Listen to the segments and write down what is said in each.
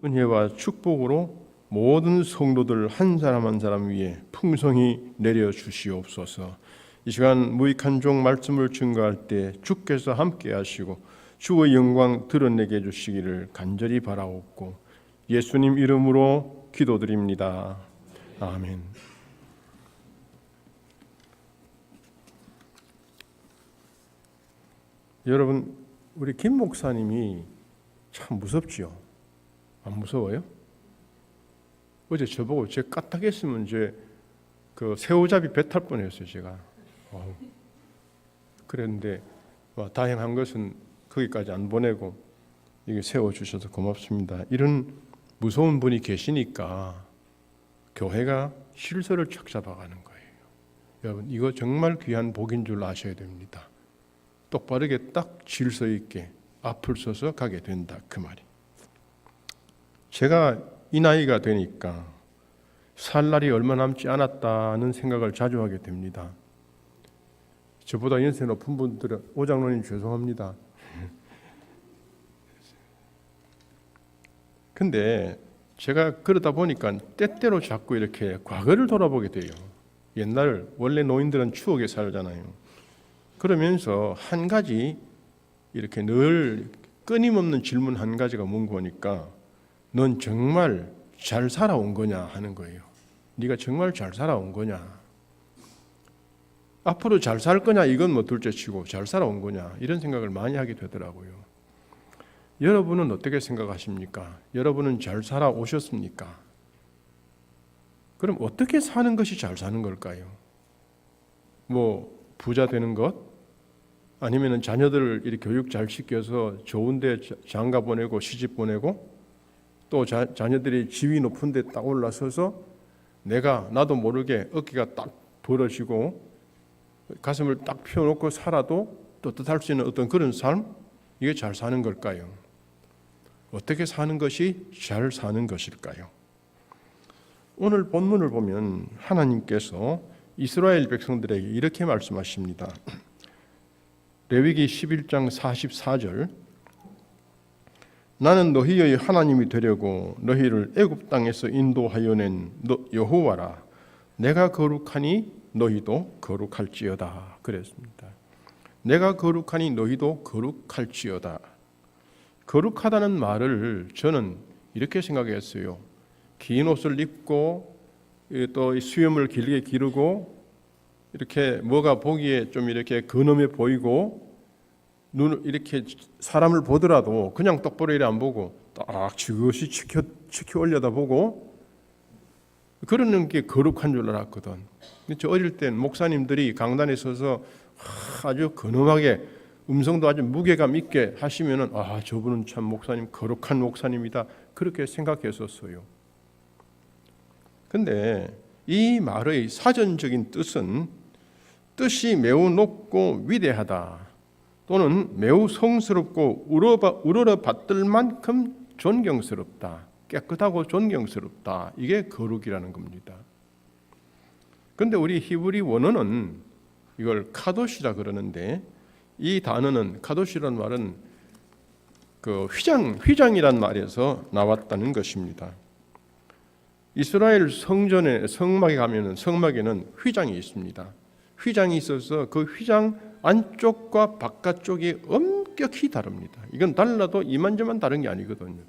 은혜와 축복으로 모든 성도들 한 사람 한 사람 위에 풍성히 내려 주시옵소서. 이 시간 무익한 종 말씀을 증거할 때 주께서 함께 하시고 주의 영광 드러내게 해주시기를 간절히 바라옵고 예수님 이름으로 기도드립니다. 아멘. 여러분, 우리 김 목사님이 참 무섭지요? 안 무서워요? 어제 저보고 제 까딱했으면 그 새우잡이 배 탈 뻔했어요. 제가 그랬는데 다행한 것은 거기까지 안 보내고 이게 세워주셔서 고맙습니다. 이런 무서운 분이 계시니까 교회가 실서를 착 잡아가는 거예요. 여러분, 이거 정말 귀한 복인 줄 아셔야 됩니다. 똑바르게 딱 질서 있게 앞을 서서 가게 된다, 그 말이. 제가 이 나이가 되니까 살 날이 얼마 남지 않았다는 생각을 자주 하게 됩니다. 저보다 연세 높은 분들은 오장로님 죄송합니다. 근데 제가 그러다 보니까 때때로 자꾸 이렇게 과거를 돌아보게 돼요. 옛날 원래 노인들은 추억에 살잖아요. 그러면서 한 가지 이렇게 늘 끊임없는 질문 한 가지가 뭔가 하니까 넌 정말 잘 살아온 거냐 하는 거예요. 네가 정말 잘 살아온 거냐. 앞으로 잘 살 거냐 이건 뭐 둘째치고 잘 살아온 거냐 이런 생각을 많이 하게 되더라고요. 여러분은 어떻게 생각하십니까? 여러분은 잘 살아오셨습니까? 그럼 어떻게 사는 것이 잘 사는 걸까요? 뭐 부자 되는 것? 아니면 자녀들을 이렇게 교육 잘 시켜서 좋은 데 장가 보내고 시집 보내고 또 자녀들이 지위 높은 데 딱 올라서서 나도 모르게 어깨가 딱 벌어지고 가슴을 딱 펴놓고 살아도 떳떳할 수 있는 어떤 그런 삶? 이게 잘 사는 걸까요? 어떻게 사는 것이 잘 사는 것일까요? 오늘 본문을 보면 하나님께서 이스라엘 백성들에게 이렇게 말씀하십니다. 레위기 11장 44절 나는 너희의 하나님이 되려고 너희를 애굽 땅에서 인도하여 낸 여호와라. 내가 거룩하니 너희도 거룩할지어다. 그랬습니다. 내가 거룩하니 너희도 거룩할지어다. 거룩하다는 말을 저는 이렇게 생각했어요. 긴 옷을 입고 또 수염을 길게 기르고 이렇게 뭐가 보기에 좀 이렇게 근엄해 보이고 눈을 이렇게 사람을 보더라도 그냥 똑바로 이래 안 보고 딱 지그시 치켜 올려다보고 그러는 게 거룩한 줄 알았거든. 저 어릴 땐 목사님들이 강단에 서서 아주 근엄하게 음성도 아주 무게감 있게 하시면은 저분은 참 목사님 거룩한 목사님이다 그렇게 생각했었어요. 근데 이 말의 사전적인 뜻이 매우 높고 위대하다 또는 매우 성스럽고 우러러 받들 만큼 존경스럽다, 깨끗하고 존경스럽다. 이게 거룩이라는 겁니다. 그런데 우리 히브리 원어는 이걸 카도시라 그러는데 이 단어는 카도시라는 말은 그 휘장이란 말에서 나왔다는 것입니다. 이스라엘 성전에 성막에 가면은 성막에는 휘장이 있습니다. 휘장이 있어서 그 휘장 안쪽과 바깥쪽이 엄격히 다릅니다. 이건 달라도 이만저만 다른 게 아니거든요.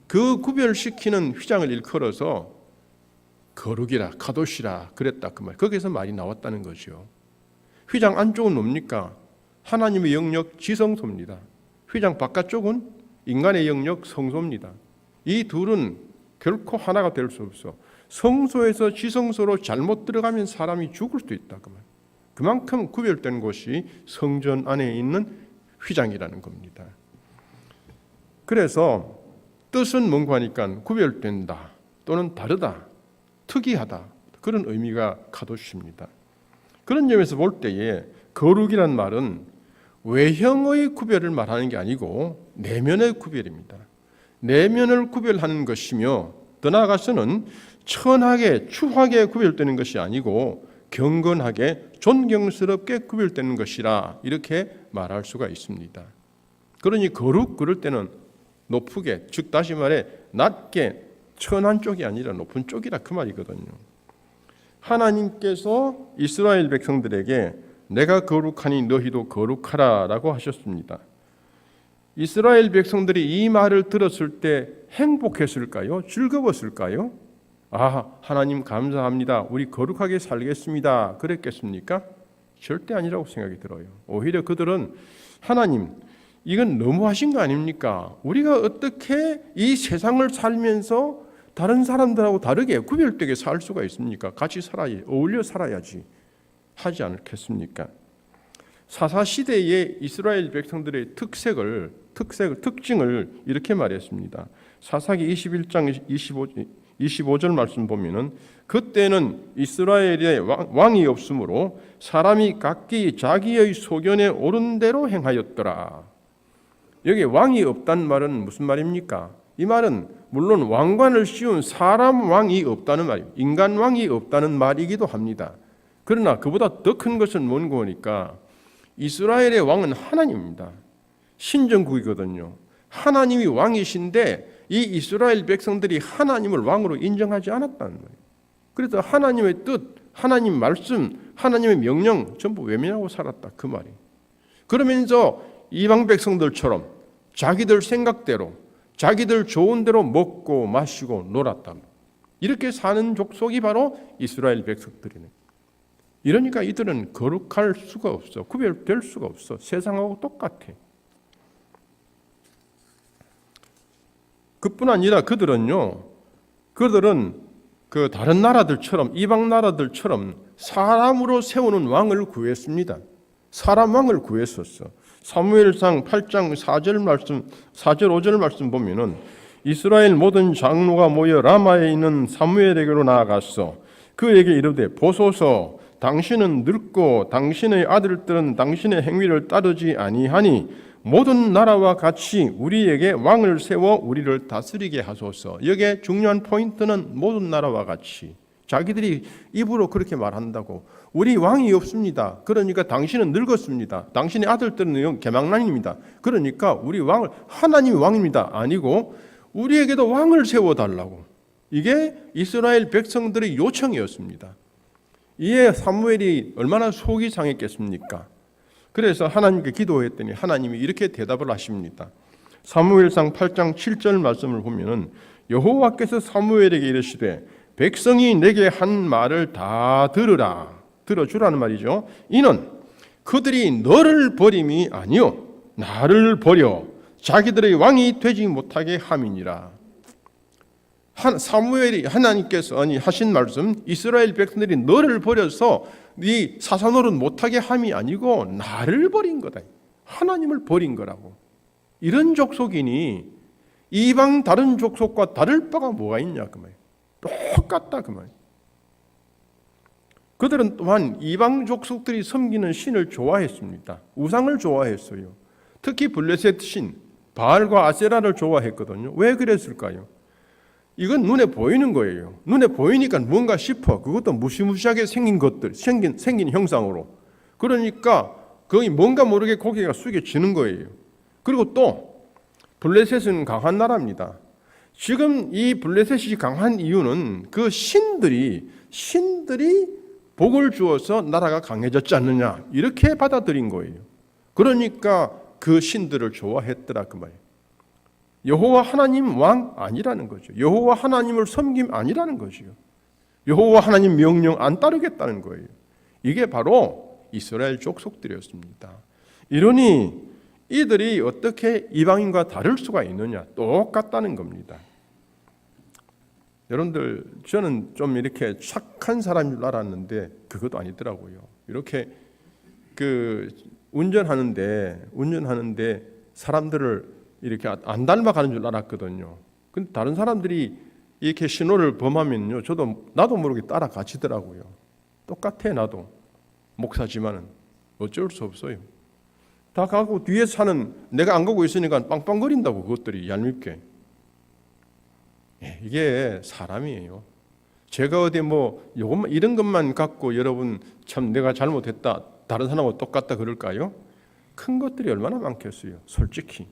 그 구별시키는 휘장을 일컬어서 거룩이라 카도시라 그랬다 그 말. 거기서 말이 나왔다는 거죠. 휘장 안쪽은 뭡니까? 하나님의 영역 지성소입니다. 휘장 바깥쪽은 인간의 영역 성소입니다. 이 둘은 결코 하나가 될 수 없어. 성소에서 지성소로 잘못 들어가면 사람이 죽을 수도 있다 그 말. 그만큼 구별된 곳이 성전 안에 있는 휘장이라는 겁니다. 그래서 뜻은 뭔가 하니까 구별된다 또는 다르다, 특이하다 그런 의미가 카도시입니다. 그런 점에서 볼 때에 거룩이란 말은 외형의 구별을 말하는 게 아니고 내면의 구별입니다. 내면을 구별하는 것이며 더 나아가서는 천하게 추하게 구별되는 것이 아니고 경건하게 존경스럽게 구별되는 것이라 이렇게 말할 수가 있습니다. 그러니 거룩 그럴 때는 높게, 즉 다시 말해 낮게 천한 쪽이 아니라 높은 쪽이라 그 말이거든요. 하나님께서 이스라엘 백성들에게 내가 거룩하니 너희도 거룩하라 라고 하셨습니다. 이스라엘 백성들이 이 말을 들었을 때 행복했을까요? 즐거웠을까요? 아, 하나님 감사합니다. 우리 거룩하게 살겠습니다. 그랬겠습니까? 절대 아니라고 생각이 들어요. 오히려 그들은 하나님, 이건 너무하신 거 아닙니까? 우리가 어떻게 이 세상을 살면서 다른 사람들하고 다르게 구별되게 살 수가 있습니까? 같이 살아야, 어울려 살아야지 하지 않겠습니까? 사사시대의 이스라엘 백성들의 특징을 이렇게 말했습니다. 사사기 21장 25절 말씀 보면은 그때는 이스라엘에 왕이 없으므로 사람이 각기 자기의 소견에 옳은 대로 행하였더라. 여기 왕이 없다는 말은 무슨 말입니까? 이 말은 물론 왕관을 씌운 사람 왕이 없다는 말이에요. 인간 왕이 없다는 말이기도 합니다. 그러나 그보다 더 큰 것은 뭔고니까 이스라엘의 왕은 하나님입니다. 신정국이거든요. 하나님이 왕이신데 이 이스라엘 백성들이 하나님을 왕으로 인정하지 않았다는 거예요. 그래서 하나님의 뜻, 하나님 말씀, 하나님의 명령 전부 외면하고 살았다 그 말이에요. 그러면서 이방 백성들처럼 자기들 생각대로 자기들 좋은 대로 먹고 마시고 놀았다. 이렇게 사는 족속이 바로 이스라엘 백성들이네. 이러니까 이들은 거룩할 수가 없어. 구별될 수가 없어. 세상하고 똑같아. 그뿐 아니라 그들은 그 다른 나라들처럼 이방 나라들처럼 사람으로 세우는 왕을 구했습니다. 사람 왕을 구했었어. 사무엘상 8장 4절 5절 말씀 보면은 이스라엘 모든 장로가 모여 라마에 있는 사무엘에게로 나아갔어. 그에게 이르되 보소서 당신은 늙고 당신의 아들들은 당신의 행위를 따르지 아니하니 모든 나라와 같이 우리에게 왕을 세워 우리를 다스리게 하소서. 여기에 중요한 포인트는 모든 나라와 같이. 자기들이 입으로 그렇게 말한다고. 우리 왕이 없습니다. 그러니까 당신은 늙었습니다. 당신의 아들들은 개망난입니다. 그러니까 우리 왕을 하나님이 왕입니다. 아니고 우리에게도 왕을 세워달라고. 이게 이스라엘 백성들의 요청이었습니다. 이에 사무엘이 얼마나 속이 상했겠습니까? 그래서 하나님께 기도했더니 하나님이 이렇게 대답을 하십니다. 사무엘상 8장 7절 말씀을 보면은 여호와께서 사무엘에게 이르시되 백성이 내게 한 말을 다 들으라. 들어주라는 말이죠. 이는 그들이 너를 버림이 아니요 나를 버려 자기들의 왕이 되지 못하게 함이니라. 사무엘이 하나님께서 하신 말씀, 이스라엘 백성들이 너를 버려서 네 사사노릇 못하게 함이 아니고 나를 버린 거다. 하나님을 버린 거라고. 이런 족속이니 이방 다른 족속과 다를 바가 뭐가 있냐 그 말이에요. 똑같다 그 말이에요. 그들은 또한 이방 족속들이 섬기는 신을 좋아했습니다. 우상을 좋아했어요. 특히 블레셋 신, 바알과 아세라를 좋아했거든요. 왜 그랬을까요? 이건 눈에 보이는 거예요. 눈에 보이니까 뭔가 싶어. 그것도 무시무시하게 생긴 것들, 생긴 형상으로. 그러니까 거의 뭔가 모르게 고개가 숙여지는 거예요. 그리고 또 블레셋은 강한 나라입니다. 지금 이 블레셋이 강한 이유는 그 신들이 복을 주어서 나라가 강해졌지 않느냐 이렇게 받아들인 거예요. 그러니까 그 신들을 좋아했더라 그 말이에요. 여호와 하나님 왕 아니라는 거죠. 여호와 하나님을 섬김 아니라는 거죠. 여호와 하나님 명령 안 따르겠다는 거예요. 이게 바로 이스라엘 족속들이었습니다. 이러니 이들이 어떻게 이방인과 다를 수가 있느냐? 똑같다는 겁니다. 여러분들 저는 좀 이렇게 착한 사람인 줄 알았는데 그것도 아니더라고요. 이렇게 그 운전하는데 사람들을 이렇게 안 닮아가는 줄 알았거든요. 근데 다른 사람들이 이렇게 신호를 범하면요, 나도 모르게 따라가지더라고요. 똑같아 나도 목사지만은 어쩔 수 없어요. 다 가고 뒤에 사는 내가 안 가고 있으니까 빵빵거린다고 그것들이 얄밉게. 이게 사람이에요. 제가 어디 요것만 이런 것만 갖고 여러분 참 내가 잘못했다 다른 사람하고 똑같다 그럴까요? 큰 것들이 얼마나 많겠어요. 솔직히.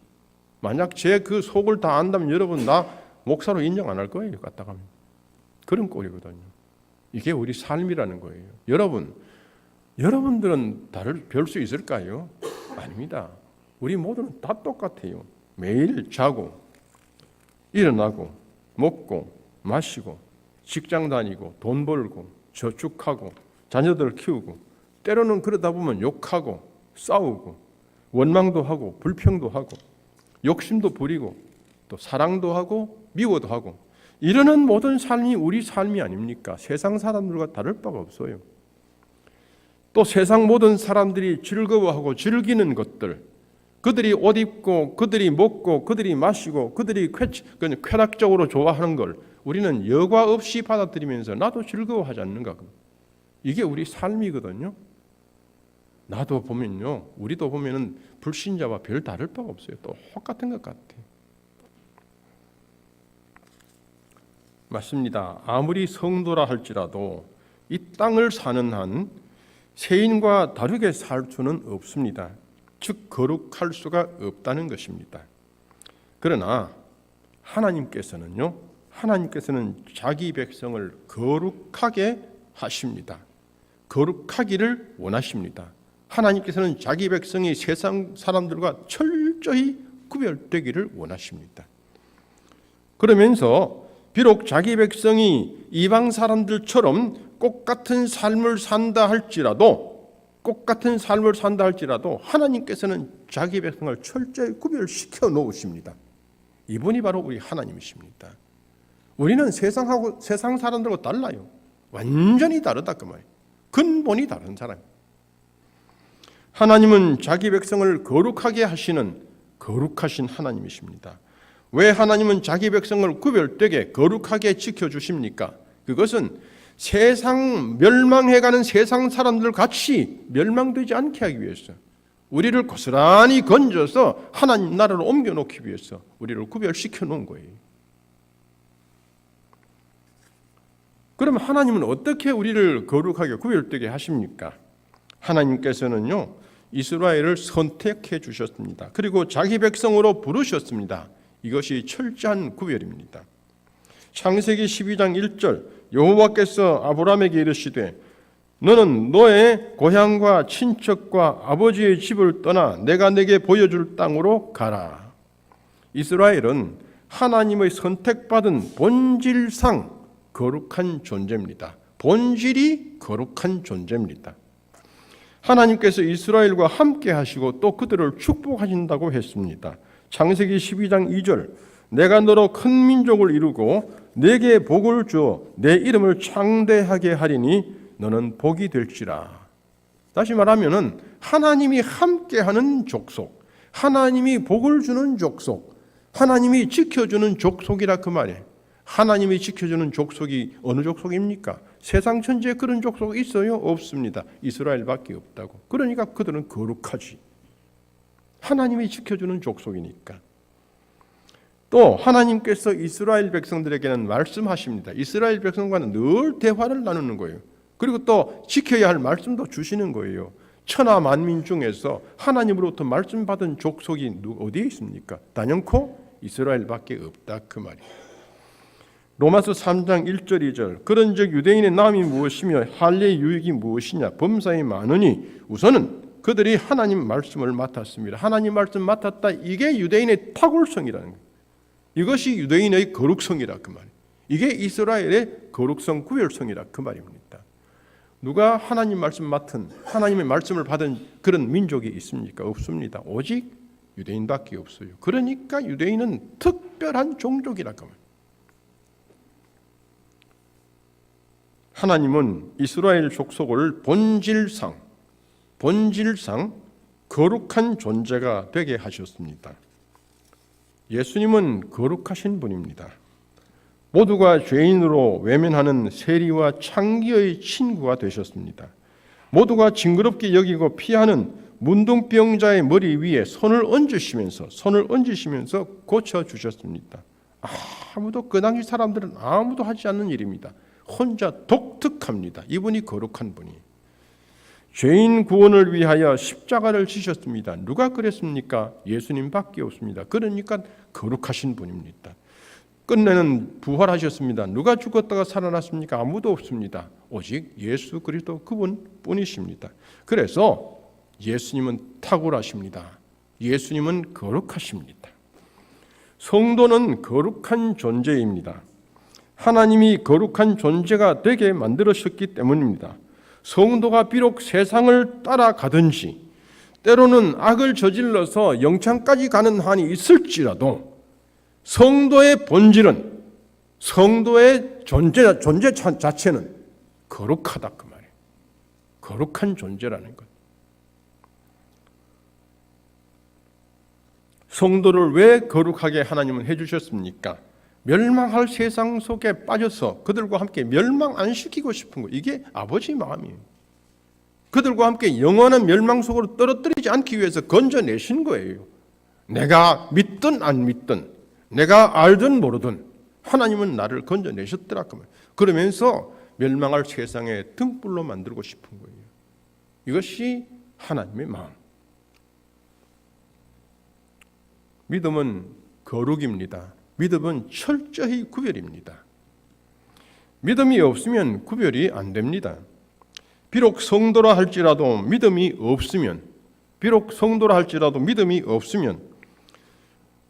만약 제 그 속을 다 안다면 여러분 나 목사로 인정 안 할 거예요. 갖다 가면. 그런 꼴이거든요. 이게 우리 삶이라는 거예요. 여러분들은 다를 별 수 있을까요? 아닙니다. 우리 모두는 다 똑같아요. 매일 자고 일어나고 먹고 마시고 직장 다니고 돈 벌고 저축하고 자녀들 키우고 때로는 그러다 보면 욕하고 싸우고 원망도 하고 불평도 하고 욕심도 부리고 또 사랑도 하고 미워도 하고 이러는 모든 삶이 우리 삶이 아닙니까? 세상 사람들과 다를 바가 없어요. 또 세상 모든 사람들이 즐거워하고 즐기는 것들, 그들이 옷 입고 그들이 먹고 그들이 마시고 그들이 쾌락적으로 좋아하는 걸 우리는 여과 없이 받아들이면서 나도 즐거워하지 않는가? 이게 우리 삶이거든요. 나도 보면요, 우리도 보면은 불신자와 별 다를 바가 없어요. 똑같은 것 같아요. 맞습니다. 아무리 성도라 할지라도 이 땅을 사는 한 세인과 다르게 살 수는 없습니다. 즉 거룩할 수가 없다는 것입니다. 그러나 하나님께서는 자기 백성을 거룩하게 하십니다. 거룩하기를 원하십니다. 하나님께서는 자기 백성이 세상 사람들과 철저히 구별되기를 원하십니다. 그러면서 비록 자기 백성이 이방 사람들처럼 똑같은 삶을 산다 할지라도 하나님께서는 자기 백성을 철저히 구별시켜 놓으십니다. 이분이 바로 우리 하나님이십니다. 우리는 세상 사람들과 달라요. 완전히 다르다 그 말이에요. 근본이 다른 사람. 하나님은 자기 백성을 거룩하게 하시는 거룩하신 하나님이십니다. 왜 하나님은 자기 백성을 구별되게 거룩하게 지켜주십니까? 그것은 세상 멸망해가는 세상 사람들 같이 멸망되지 않게 하기 위해서, 우리를 고스란히 건져서 하나님 나라로 옮겨놓기 위해서 우리를 구별시켜 놓은 거예요. 그럼 하나님은 어떻게 우리를 거룩하게 구별되게 하십니까? 하나님께서는요, 이스라엘을 선택해 주셨습니다. 그리고 자기 백성으로 부르셨습니다. 이것이 철저한 구별입니다. 창세기 12장 1절, 여호와께서 아브라함에게 이르시되 너는 너의 고향과 친척과 아버지의 집을 떠나 내가 내게 보여줄 땅으로 가라. 이스라엘은 하나님의 선택받은 본질상 거룩한 존재입니다. 본질이 거룩한 존재입니다. 하나님께서 이스라엘과 함께 하시고 또 그들을 축복하신다고 했습니다. 창세기 12장 2절, 내가 너로 큰 민족을 이루고 내게 복을 주어 내 이름을 창대하게 하리니 너는 복이 될지라. 다시 말하면은 하나님이 함께하는 족속, 하나님이 복을 주는 족속, 하나님이 지켜주는 족속이라 그 말이에요. 하나님이 지켜주는 족속이 어느 족속입니까? 세상 천지에 그런 족속이 있어요? 없습니다. 이스라엘밖에 없다고. 그러니까 그들은 거룩하지. 하나님이 지켜주는 족속이니까. 또 하나님께서 이스라엘 백성들에게는 말씀하십니다. 이스라엘 백성과는 늘 대화를 나누는 거예요. 그리고 또 지켜야 할 말씀도 주시는 거예요. 천하 만민 중에서 하나님으로부터 말씀 받은 족속이 어디에 있습니까? 단연코 이스라엘밖에 없다 그 말이에요. 로마서 3장 1절 2절, 그런즉 유대인의 남이 무엇이며 할례의 유익이 무엇이냐? 범사에 많으니 우선은 그들이 하나님 말씀을 맡았습니다. 하나님 말씀 맡았다. 이게 유대인의 탁월성이라는 거예요. 이것이 유대인의 거룩성이라 그 말이에요. 이게 이스라엘의 거룩성 구별성이라 그 말입니다. 누가 하나님 말씀 맡은, 하나님의 말씀을 받은 그런 민족이 있습니까? 없습니다. 오직 유대인밖에 없어요. 그러니까 유대인은 특별한 종족이라 그 말이에요. 하나님은 이스라엘 족속을 본질상 거룩한 존재가 되게 하셨습니다. 예수님은 거룩하신 분입니다. 모두가 죄인으로 외면하는 세리와 창기의 친구가 되셨습니다. 모두가 징그럽게 여기고 피하는 문둥병자의 머리 위에 손을 얹으시면서 고쳐주셨습니다. 아무도 그 당시 사람들은 아무도 하지 않는 일입니다. 혼자 독특합니다. 이분이 거룩한 분이. 죄인 구원을 위하여 십자가를 지셨습니다. 누가 그랬습니까? 예수님밖에 없습니다. 그러니까 거룩하신 분입니다. 끝내는 부활하셨습니다. 누가 죽었다가 살아났습니까? 아무도 없습니다. 오직 예수 그리스도 그분뿐이십니다. 그래서 예수님은 탁월하십니다. 예수님은 거룩하십니다. 성도는 거룩한 존재입니다. 하나님이 거룩한 존재가 되게 만들으셨기 때문입니다. 성도가 비록 세상을 따라가든지 때로는 악을 저질러서 영창까지 가는 한이 있을지라도 성도의 본질은, 성도의 존재 자체는 거룩하다 그 말이에요. 거룩한 존재라는 것. 성도를 왜 거룩하게 하나님은 해주셨습니까? 멸망할 세상 속에 빠져서 그들과 함께 멸망 안 시키고 싶은 거, 이게 아버지 마음이에요. 그들과 함께 영원한 멸망 속으로 떨어뜨리지 않기 위해서 건져내신 거예요. 내가 믿든 안 믿든, 내가 알든 모르든 하나님은 나를 건져내셨더라. 그러면서 멸망할 세상에 등불로 만들고 싶은 거예요. 이것이 하나님의 마음. 믿음은 거룩입니다. 믿음은 철저히 구별입니다. 믿음이 없으면 구별이 안 됩니다. 비록 성도라 할지라도 믿음이 없으면,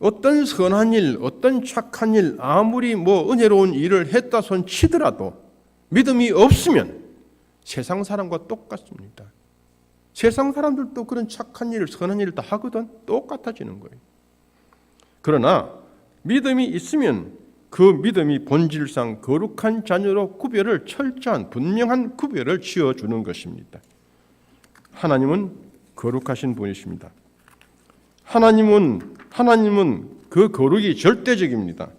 어떤 선한 일, 어떤 착한 일, 아무리 은혜로운 일을 했다 손 치더라도 믿음이 없으면 세상 사람과 똑같습니다. 세상 사람들도 그런 착한 일, 선한 일을 다 하거든. 똑같아지는 거예요. 그러나 믿음이 있으면 그 믿음이 본질상 거룩한 자녀로 구별을, 철저한 분명한 구별을 지어주는 것입니다. 하나님은 거룩하신 분이십니다. 하나님은 그 거룩이 절대적입니다.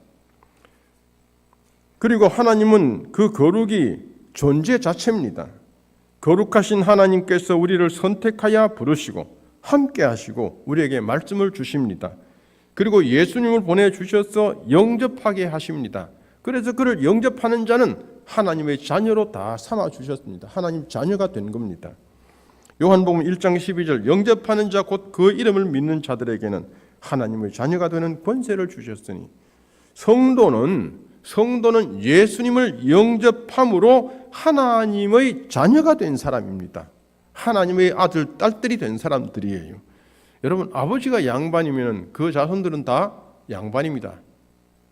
그리고 하나님은 그 거룩이 존재 자체입니다. 거룩하신 하나님께서 우리를 선택하여 부르시고 함께 하시고 우리에게 말씀을 주십니다. 그리고 예수님을 보내주셔서 영접하게 하십니다. 그래서 그를 영접하는 자는 하나님의 자녀로 다 삼아주셨습니다. 하나님 자녀가 된 겁니다. 요한복음 1장 12절, 영접하는 자 곧 그 이름을 믿는 자들에게는 하나님의 자녀가 되는 권세를 주셨으니, 성도는 예수님을 영접함으로 하나님의 자녀가 된 사람입니다. 하나님의 아들, 딸들이 된 사람들이에요. 여러분, 아버지가 양반이면 그 자손들은 다 양반입니다.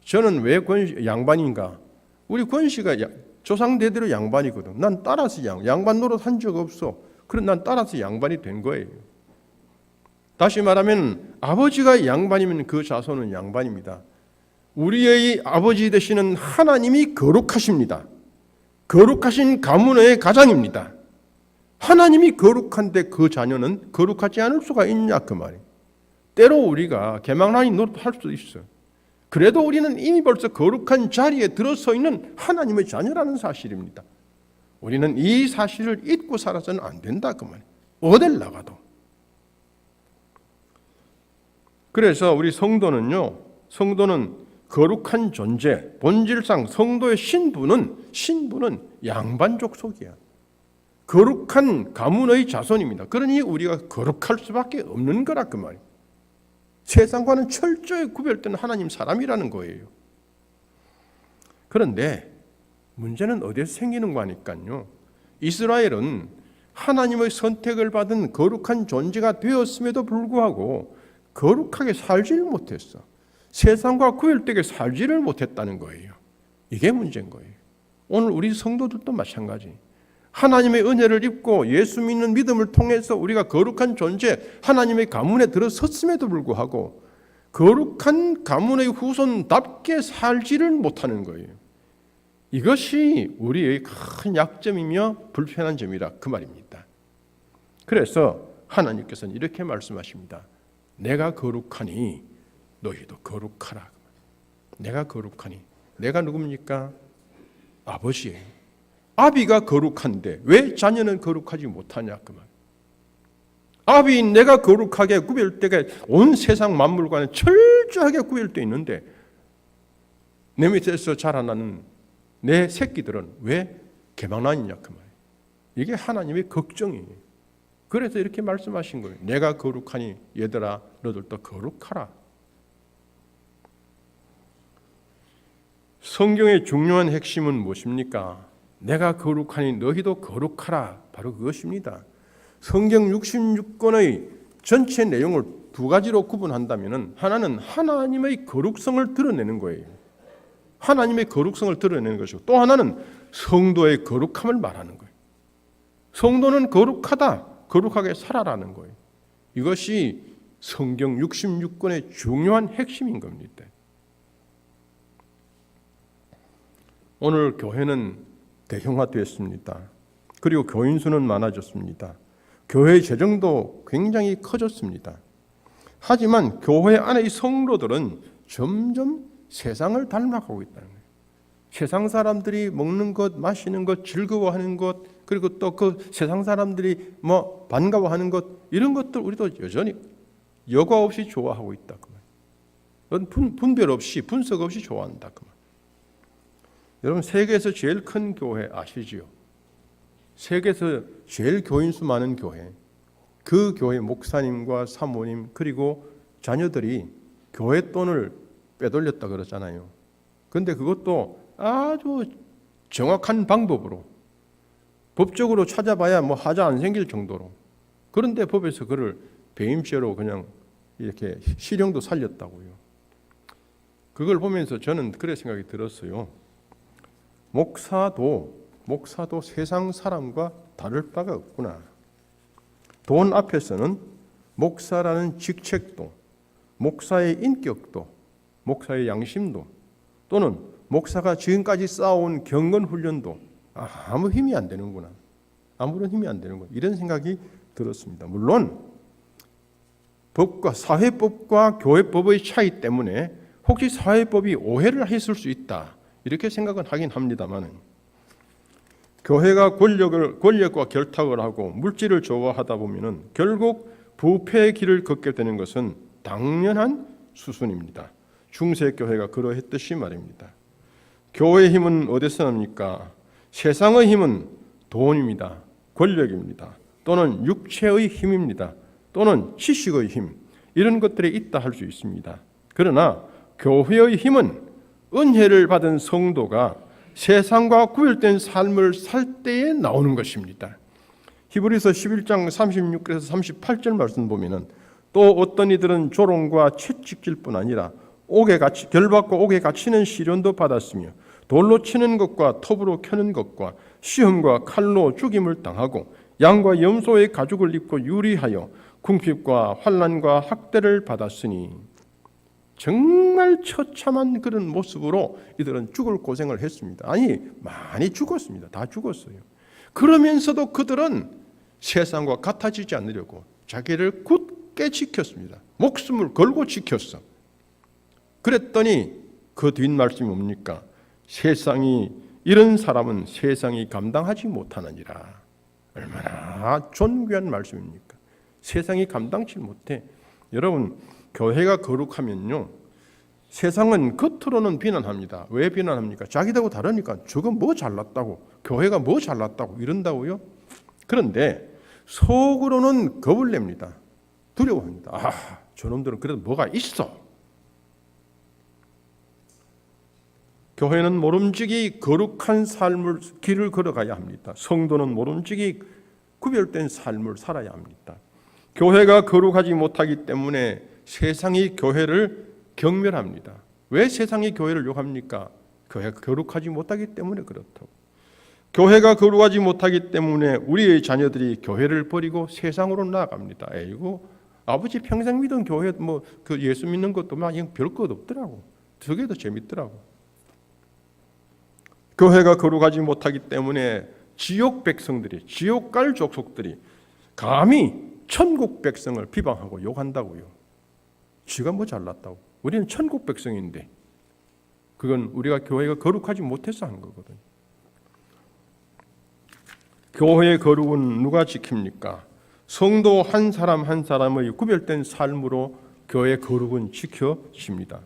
저는 왜 양반인가? 우리 권씨가 조상대대로 양반이거든. 난 따라서 양반 노릇 한 적 없어. 그럼 난 따라서 양반이 된 거예요. 다시 말하면 아버지가 양반이면 그 자손은 양반입니다. 우리의 아버지 되시는 하나님이 거룩하십니다. 거룩하신 가문의 가장입니다. 하나님이 거룩한데 그 자녀는 거룩하지 않을 수가 있냐 그 말이에요. 때로 우리가 개망나니 노릇할 수도 있어요. 그래도 우리는 이미 벌써 거룩한 자리에 들어서 있는 하나님의 자녀라는 사실입니다. 우리는 이 사실을 잊고 살아서는 안 된다 그 말이에요. 어딜 나가도. 그래서 우리 성도는 거룩한 존재, 본질상 성도의 신분은 양반족 속이야. 거룩한 가문의 자손입니다. 그러니 우리가 거룩할 수밖에 없는 거라 그 말이에요. 세상과는 철저히 구별된 하나님 사람이라는 거예요. 그런데 문제는 어디서 생기는 거니까요. 이스라엘은 하나님의 선택을 받은 거룩한 존재가 되었음에도 불구하고 거룩하게 살지를 못했어. 세상과 구별되게 살지를 못했다는 거예요. 이게 문제인 거예요. 오늘 우리 성도들도 마찬가지. 하나님의 은혜를 입고 예수 믿는 믿음을 통해서 우리가 거룩한 존재, 하나님의 가문에 들어섰음에도 불구하고 거룩한 가문의 후손답게 살지를 못하는 거예요. 이것이 우리의 큰 약점이며 불편한 점이라 그 말입니다. 그래서 하나님께서는 이렇게 말씀하십니다. 내가 거룩하니 너희도 거룩하라. 내가 거룩하니. 내가 누굽니까? 아버지예요. 아비가 거룩한데 왜 자녀는 거룩하지 못하냐 그 말. 아비인 내가 거룩하게 구별되게 온 세상 만물과는 철저하게 구별되어 있는데 내 밑에서 자라나는 내 새끼들은 왜 개망나느냐 그 말. 이게 하나님의 걱정이에요. 그래서 이렇게 말씀하신 거예요. 내가 거룩하니 얘들아 너들도 거룩하라. 성경의 중요한 핵심은 무엇입니까? 내가 거룩하니 너희도 거룩하라. 바로 그것입니다. 성경 66권의 전체 내용을 두 가지로 구분한다면 하나는 하나님의 거룩성을 드러내는 거예요. 하나님의 거룩성을 드러내는 것이고, 또 하나는 성도의 거룩함을 말하는 거예요. 성도는 거룩하다, 거룩하게 살아라는 거예요. 이것이 성경 66권의 중요한 핵심인 겁니다. 오늘 교회는 대형화되었습니다. 그리고 교인 수는 많아졌습니다. 교회의 재정도 굉장히 커졌습니다. 하지만 교회 안의 성도들은 점점 세상을 닮아가고 있다는 거예요. 세상 사람들이 먹는 것, 마시는 것, 즐거워하는 것, 그리고 또 그 세상 사람들이 반가워하는 것, 이런 것들 우리도 여전히 여과 없이 좋아하고 있다 그 말. 분별 없이, 분석 없이 좋아한다 그 말. 여러분, 세계에서 제일 큰 교회 아시지요? 세계에서 제일 교인 수 많은 교회, 그 교회 목사님과 사모님 그리고 자녀들이 교회 돈을 빼돌렸다 그러잖아요. 그런데 그것도 아주 정확한 방법으로, 법적으로 찾아봐야 하자 안 생길 정도로, 그런데 법에서 그를 배임죄로 그냥 이렇게 실형도 살렸다고요. 그걸 보면서 저는 그런 생각이 들었어요. 목사도 세상 사람과 다를 바가 없구나. 돈 앞에서는 목사라는 직책도, 목사의 인격도, 목사의 양심도, 또는 목사가 지금까지 쌓아온 경건 훈련도 아무 힘이 안 되는구나. 아무런 힘이 안 되는구나. 이런 생각이 들었습니다. 물론 법과 사회법과 교회법의 차이 때문에 혹시 사회법이 오해를 했을 수 있다, 이렇게 생각은 하긴 합니다만, 교회가 권력과 결탁을 하고 물질을 좋아하다 보면은 결국 부패의 길을 걷게 되는 것은 당연한 수순입니다. 중세 교회가 그러했듯이 말입니다. 교회의 힘은 어디서 납니까? 세상의 힘은 돈입니다. 권력입니다. 또는 육체의 힘입니다. 또는 지식의 힘, 이런 것들이 있다 할 수 있습니다. 그러나 교회의 힘은 은혜를 받은 성도가 세상과 구별된 삶을 살 때에 나오는 것입니다. 히브리서 11장 36에서 38절 말씀 보면은, 또 어떤 이들은 조롱과 채찍질뿐 아니라 결박과 옥에 갇히는 시련도 받았으며 돌로 치는 것과 톱으로 켜는 것과 시험과 칼로 죽임을 당하고 양과 염소의 가죽을 입고 유리하여 궁핍과 환난과 학대를 받았으니, 정말 처참한 그런 모습으로 이들은 죽을 고생을 했습니다. 아니, 많이 죽었습니다. 다 죽었어요. 그러면서도 그들은 세상과 같아지지 않으려고 자기를 굳게 지켰습니다. 목숨을 걸고 지켰어. 그랬더니 그 뒷말씀이 뭡니까? 이런 사람은 세상이 감당하지 못하느니라. 얼마나 존귀한 말씀입니까? 세상이 감당치 못해. 여러분, 교회가 거룩하면요, 세상은 겉으로는 비난합니다. 왜 비난합니까? 자기들하고 다르니까. 저거 뭐 잘났다고, 교회가 뭐 잘났다고 이런다고요. 그런데 속으로는 겁을 냅니다. 두려워합니다. 저놈들은 그래도 뭐가 있어. 교회는 모름지기 거룩한 길을 걸어가야 합니다. 성도는 모름지기 구별된 삶을 살아야 합니다. 교회가 거룩하지 못하기 때문에 세상이 교회를 경멸합니다. 왜 세상이 교회를 욕합니까? 교회가 거룩하지 못하기 때문에 그렇다고. 교회가 거룩하지 못하기 때문에 우리의 자녀들이 교회를 버리고 세상으로 나아갑니다. 이거 아버지 평생 믿은 교회 그 예수 믿는 것도 별것 없더라고. 저게 더 재밌더라고. 교회가 거룩하지 못하기 때문에 지옥 백성들이, 지옥 갈 족속들이 감히 천국 백성을 비방하고 욕한다고요. 지가 뭐 잘났다고. 우리는 천국 백성인데, 그건 우리가 교회가 거룩하지 못해서 한 거거든요. 교회의 거룩은 누가 지킵니까? 성도 한 사람 한 사람의 구별된 삶으로 교회의 거룩은 지켜집니다.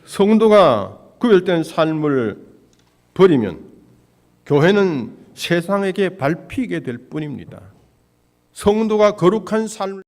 성도가 구별된 삶을 버리면 교회는 세상에게 밟히게 될 뿐입니다. 성도가 거룩한 삶을